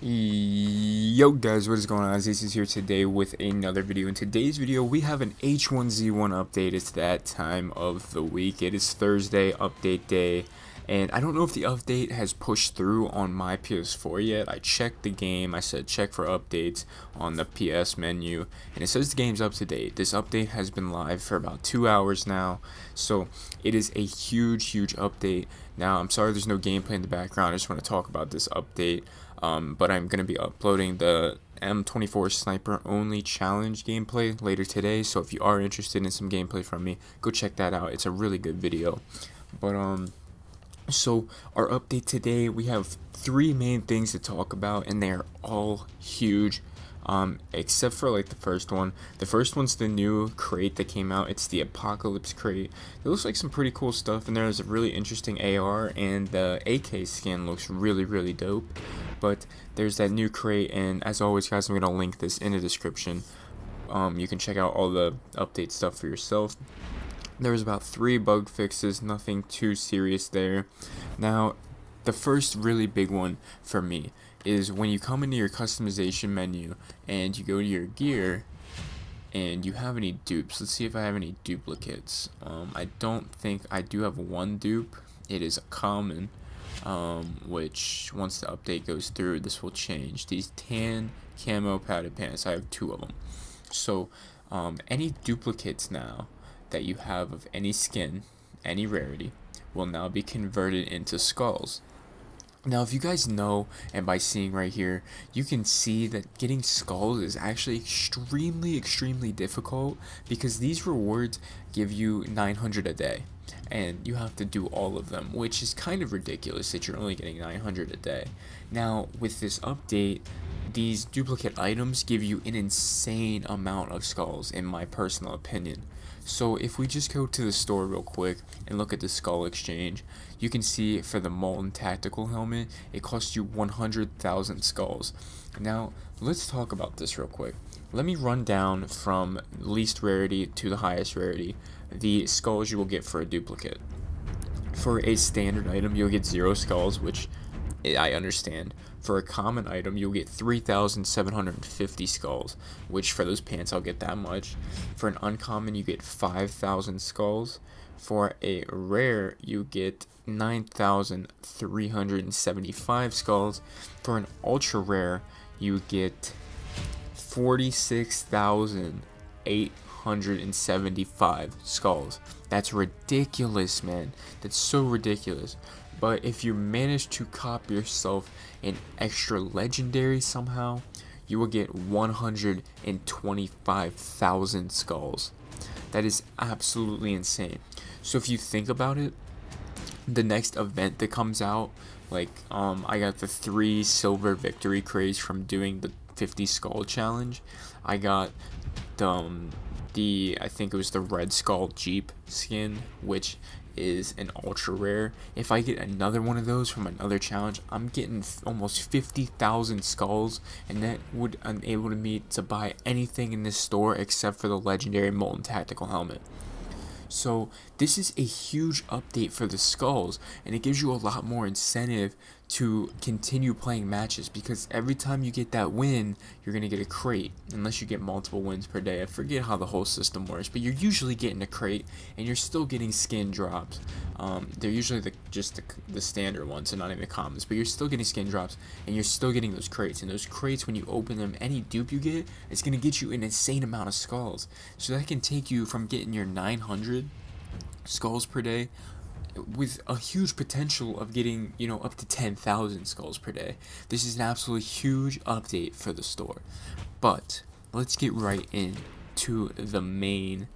Yo guys, what is going on? This is here today with another video. In today's video, we have an H1Z1 update. It's that time of the week. It is Thursday, update day. And I don't know if the update has pushed through on my PS4 yet. I checked the game. I said check for updates on the PS menu. And it says the game's up to date. This update has been live for about 2 hours now. So it is a huge update. Now, I'm sorry there's no gameplay in the background. I just want to talk about this update. But I'm going to be uploading the M24 Sniper Only Challenge gameplay later today. So if you are interested in some gameplay from me, go check that out. It's a really good video. But so our update today, we have three main things to talk about, and they are all huge. Except for like the first one. The first one's the new crate that came out. It's the Apocalypse crate. It looks like some pretty cool stuff in there. There's a really interesting AR, and the AK skin looks really dope. But there's that new crate, and as always guys, I'm gonna link this in the description. You can check out all the update stuff for yourself. There was about 3 bug fixes, nothing too serious there. Now, the first really big one for me is when you come into your customization menu and you go to your gear and you have any dupes. Let's see if I have any duplicates. I don't think I do have one dupe. It is a common, which once the update goes through, this will change. These tan camo padded pants, I have 2 of them. So any duplicates now that you have of any skin, any rarity, will now be converted into skulls. Now, if you guys know, and by seeing right here, you can see that getting skulls is actually extremely difficult, because these rewards give you 900 a day, and you have to do all of them, which is kind of ridiculous that you're only getting 900 a day. Now, with this update, these duplicate items give you an insane amount of skulls, in my personal opinion. So if we just go to the store real quick and look at the skull exchange, you can see for the Molten Tactical Helmet, it costs you 100,000 skulls. Now, let's talk about this real quick. Let me run down from least rarity to the highest rarity, the skulls you will get for a duplicate. For a standard item, you'll get 0 skulls, which I understand. For a common item, you'll get 3,750 skulls, which for those pants, I'll get that much. For an uncommon, you get 5,000 skulls. For a rare, you get 9,375 skulls. For an ultra rare, you get 46,875 skulls. That's ridiculous, man. That's so ridiculous. But if you manage to cop yourself an extra legendary somehow, you will get 125,000 skulls. That is absolutely insane. So if you think about it, the next event that comes out, like I got the 3 silver victory crates from doing the 50 skull challenge. I got the I think it was the red skull Jeep skin, which is an ultra rare. If I get another one of those from another challenge, I'm getting almost 50,000 skulls, and that would enable me to buy anything in this store except for the legendary Molten Tactical Helmet. So this is a huge update for the skulls, and it gives you a lot more incentive to continue playing matches, because every time you get that win, you're going to get a crate, unless you get multiple wins per day. I forget how the whole system works, but you're usually getting a crate, and you're still getting skin drops. They're usually just the standard ones, so not even commons, but you're still getting skin drops, and you're still getting those crates. And those crates, when you open them, any dupe you get, it's going to get you an insane amount of skulls. So that can take you from getting your 900 skulls per day with a huge potential of getting, up to 10,000 skulls per day. This is an absolutely huge update for the store. But let's get right into the main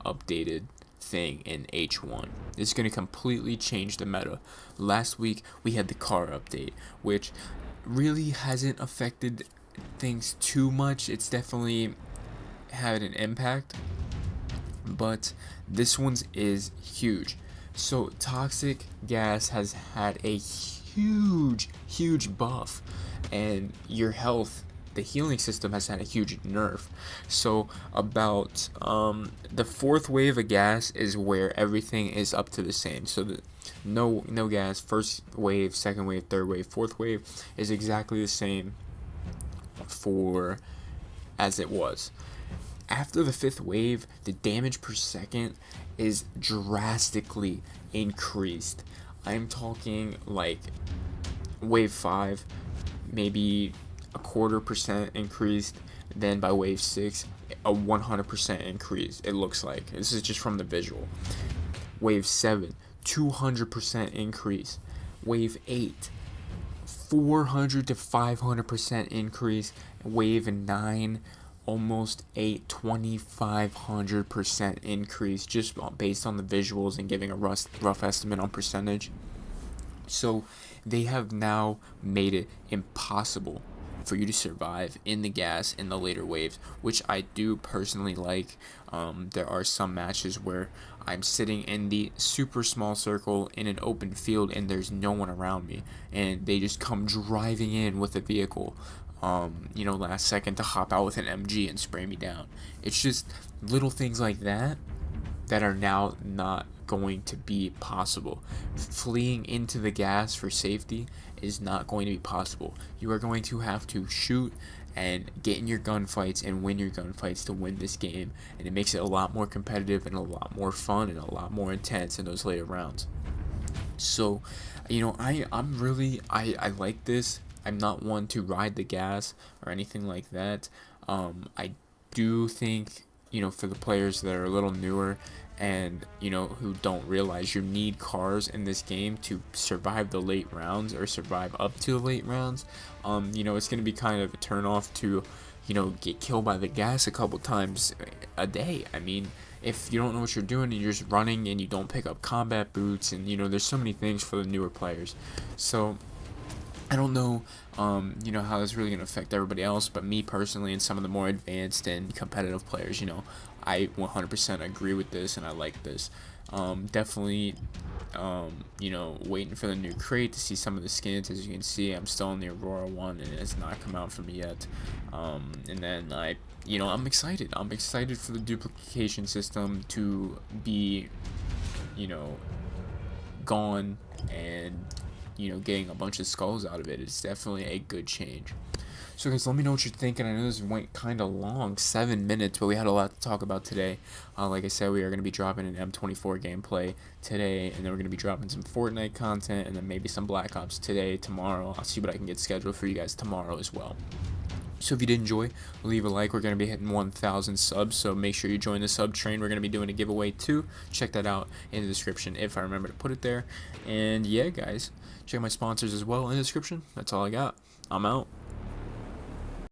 updated thing in H1. It's going to completely change the meta. Last week we had the car update, which really hasn't affected things too much. It's definitely had an impact, but this one's is huge. So toxic gas has had a huge buff, and your health, the healing system, has had a huge nerf. So about the 4th wave of gas is where everything is up to the same. So the no gas, 1st wave, 2nd wave, 3rd wave, 4th wave is exactly the same. for as it was. After the 5th wave, the damage per second is drastically increased. I'm talking like wave 5, maybe a 1/4% increased, then by wave 6, a 100% increase, it looks like. This is just from the visual. Wave 7, 200% increase. Wave 8, 400 to 500% increase. Wave 9, almost a 2,500% increase, just based on the visuals and giving a rough estimate on percentage. So they have now made it impossible for you to survive in the gas in the later waves, which I do personally like. There are some matches where I'm sitting in the super small circle in an open field and there's no one around me, and they just come driving in with a vehicle, last second to hop out with an MG and spray me down. It's just little things like that that are now not going to be possible. Fleeing into the gas for safety is not going to be possible. You are going to have to shoot and get in your gunfights and win your gunfights to win this game, and it makes it a lot more competitive and a lot more fun and a lot more intense in those later rounds. So, I like this. I'm not one to ride the gas or anything like that. I do think, for the players that are a little newer and, who don't realize you need cars in this game to survive the late rounds or survive up to the late rounds, it's going to be kind of a turnoff to, get killed by the gas a couple times a day. I mean, if you don't know what you're doing and you're just running and you don't pick up combat boots, and, there's so many things for the newer players. So I don't know, how that's really going to affect everybody else, but me personally and some of the more advanced and competitive players, I 100% agree with this and I like this. Definitely, waiting for the new crate to see some of the skins. As you can see, I'm still in the Aurora one and it has not come out for me yet. And then I'm excited. I'm excited for the duplication system to be, gone, and getting a bunch of skulls out of it is definitely a good change. So guys, let me know what you're thinking. I know this went kind of long, 7 minutes, but we had a lot to talk about today. Like I said, we are going to be dropping an M24 gameplay today, and then we're going to be dropping some Fortnite content, and then maybe some Black Ops today, tomorrow. I'll see what I can get scheduled for you guys tomorrow as well. So if you did enjoy, leave a like. We're going to be hitting 1,000 subs, so make sure you join the sub train. We're going to be doing a giveaway too. Check that out in the description if I remember to put it there. And yeah, guys, check my sponsors as well in the description. That's all I got. I'm out.